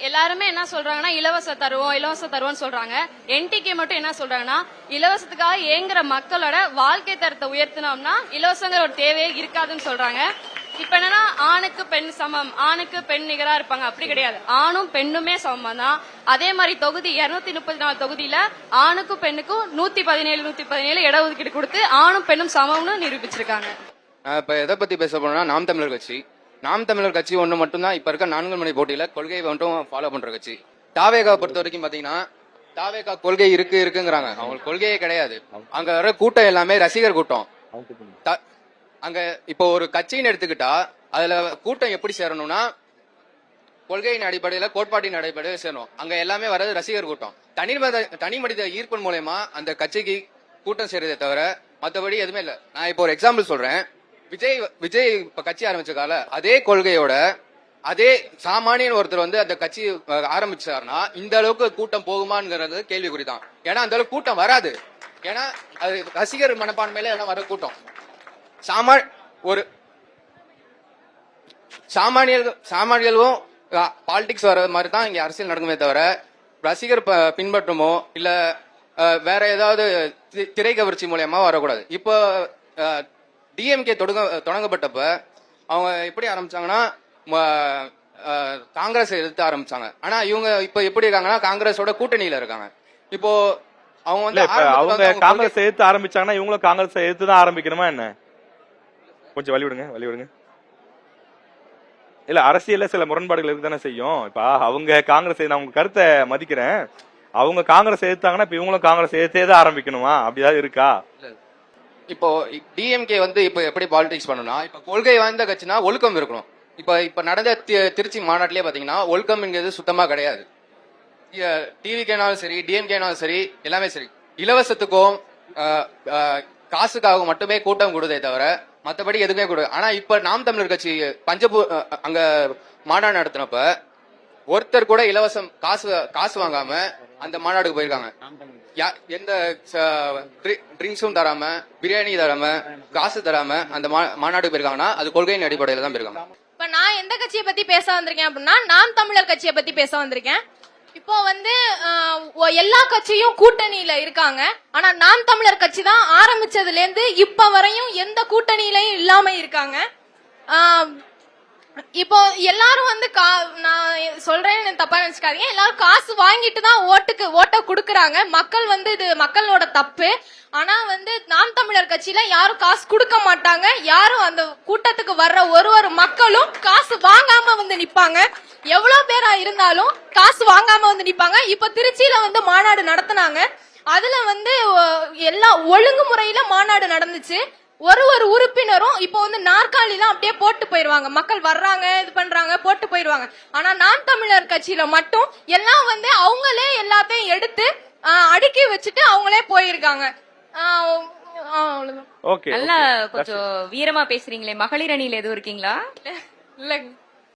எல்லாருமே என்ன சொல்றாங்கன்னா இலவசம் தருவோம் சொல்றாங்க. என்டிகே மட்டும் என்ன சொல்றாங்கன்னா இலவசத்துக்காக ஏங்குற மக்களோட வாழ்க்கை தரத்தை உயர்த்தினோம்னா இலவசங்கிற ஒரு தேவையே இருக்காதுன்னு சொல்றாங்க. இப்ப என்னன்னா ஆணுக்கு பெண் சமம், ஆணுக்கு பெண் நிகரா இருப்பாங்க, அப்படி கிடையாது. ஆணும் பெண்ணுமே சமம் தான். அதே மாதிரி தொகுதி 234 தொகுதியில ஆணுக்கும் பெண்ணுக்கும் 117 இடஒதுக்கீடு கொடுத்து ஆணும் பெண்ணும் சமம்னு நிரூபிச்சிருக்காங்க. இப்ப எதை பத்தி பேச போனா நாம் தமிழர் கட்சி ஒண்ணு மட்டும்தான் இப்ப இருக்க 4 மணி போட்டியில கொள்கையை மட்டும் ஃபாலோ பண்ற கட்சி. தாவேகா பொறுத்த வரைக்கும் பாத்தீங்கன்னா தாவேகா கொள்கை இருக்குங்கிறாங்க. அவங்களுக்கு கொள்கையே கிடையாது. அங்க வர கூட்டம் எல்லாமே ரசிகர் கூட்டம். அங்க இப்போ ஒரு கட்சின்னு எடுத்துக்கிட்டா அதுல கூட்டம் எப்படி சேரணும்னா கொள்கையின் அடிப்படையில கோட்பாட்டின் அடிப்படையில சேரணும். அங்க எல்லாமே வர்றது ரசிகர் கூட்டம். தனி மனித ஈர்ப்பின் மூலயமா அந்த கட்சிக்கு கூட்டம் சேருதே தவிர மற்றபடி எதுவுமே இல்ல. நான் இப்போ ஒரு எக்ஸாம்பிள் சொல்றேன். விஜய் இப்ப கட்சி ஆரம்பிச்சதால அதே கொள்கையோட அதே சாமானியன் ஒருத்தர் அந்த கட்சி ஆரம்பிச்சாருன்னா இந்த அளவுக்கு கூட்டம் போகுமாங்கிறது கேள்விக்குறிதான். ஏன்னா அந்த அளவுக்கு கூட்டம் வராது. ஏன்னா அது ரசிகர் மனப்பான்மையில எல்லாம் வர கூட்டம். ஒரு சாமானியர்களும் பாலிடிக்ஸ் வர மாதிரி தான் இங்க அரசியல் நடக்குமே தவிர ரசிகர் பின்பற்றுமோ இல்ல வேற ஏதாவது திரை கவர்ச்சி மூலியமா வரக்கூடாது. இப்போ டிஎம்கே தொடங்கப்பட்டப்ப அவங்க எப்படி ஆரம்பிச்சாங்கன்னா காங்கிரஸ் எதிர்த்து ஆரம்பிச்சாங்க. ஆனா இவங்க இப்ப எப்படி இருக்காங்கன்னா காங்கிரஸோட கூட்டணியில இருக்காங்க. இப்போ அவங்க காங்கிரஸ் எதிர்த்து ஆரம்பிச்சாங்கன்னா இவங்களும் காங்கிரஸ் எதிர்த்து தான் ஆரம்பிக்கணுமா என்ன? கொஞ்சம் வழி விடுங்க. இல்ல அரசியல்ல சில முரண்பாடுகள் இருக்குதானே செய்யும். இப்ப அவங்க காங்கிரஸ், நான் உங்க கருத்தை மதிக்கிறேன். அவங்க காங்கிரஸ் எதிர்த்தாங்கன்னா இப்ப இவங்களும் காங்கிரஸ் எதிர்த்தே தான் ஆரம்பிக்கணுமா? அப்படிதான் இருக்கா? இப்போ டிஎம்கே இப்ப எப்படி பாலிடிக்ஸ் பண்ணணும்னா இப்ப கொள்கை வாய்ந்த கட்சினா ஒழுக்கம் இருக்கணும். இப்ப நடந்த திருச்சி மாநாட்டிலே பாத்தீங்கன்னா ஒழுக்கம்ங்கிறது சுத்தமா கிடையாது. டிவிகேனாலும் சரி டிஎம்கேனாலும் சரி எல்லாமே சரி இலவசத்துக்கும் காசுக்காகவும் மட்டுமே கூட்டம் கொடுதே தவிர மற்றபடி எதுவுமே கொடு. ஆனா இப்ப நாம் தமிழர் கட்சி பஞ்சபூர் அங்க மாநாடு நடத்தினப்ப ஒருத்தர் கூட இலவசம் காசு வாங்காம அந்த மாநாடுக்கு போயிருக்காங்க. எந்த ட்ரிங்க்ஸும் தராம பிரியாணி தராம காசு தராம அந்த மாநாடுக்கு போயிருக்காங்கன்னா அது கொள்கையின் அடிப்படையில தான் போயிருக்காங்க. இப்ப நான் எந்த கட்சியை பத்தி பேச வந்திருக்கேன் அப்படின்னா நாம் தமிழர் கட்சியை பத்தி பேச வந்திருக்கேன். இப்போ எல்லா கட்சியும் கூட்டணியில இருக்காங்க. ஆனா நாம் தமிழர் கட்சி தான் ஆரம்பிச்சதுல இருந்து இப்ப வரையும் எந்த கூட்டணியிலையும் இல்லாம இருக்காங்க. இப்போ எல்லாரும் நான் சொல்றேன்னு தப்பா நினைச்சுக்காதீங்க. எல்லாரும் காசு வாங்கிட்டு தான் ஓட்ட குடுக்கறாங்க. மக்கள் இது மக்களோட தப்பு. ஆனா நாம் தமிழர் கட்சியில யாரும் காசு கொடுக்க மாட்டாங்க. யாரும் அந்த கூட்டத்துக்கு வர்ற ஒரு மக்களும் காசு வாங்காம நிப்பாங்க. எவ்வளவு பேரா இருந்தாலும் காசு வாங்காம நிப்பாங்க. இப்ப திருச்சியில மாநாடு நடத்தினாங்க. அதுல எல்லா ஒழுங்குமுறையில மாநாடு நடந்துச்சு. ஒரு உறுப்பினரும் இப்போ நாற்காலிலாம் அப்படியே போட்டு போயிருவாங்க. மக்கள் வர்றாங்க, இது பண்றாங்க, போட்டு போயிருவாங்க. ஆனா நாம் தமிழர் கட்சியில மட்டும் எல்லாம் அவங்களே எல்லாத்தையும் எடுத்து அடுக்கி வச்சுட்டு அவங்களே போயிருக்காங்க. நல்லா கொஞ்சம் வீரமா பேசுறீங்களே. மகளிர் அணியில எதுவும் இருக்கீங்களா? இல்ல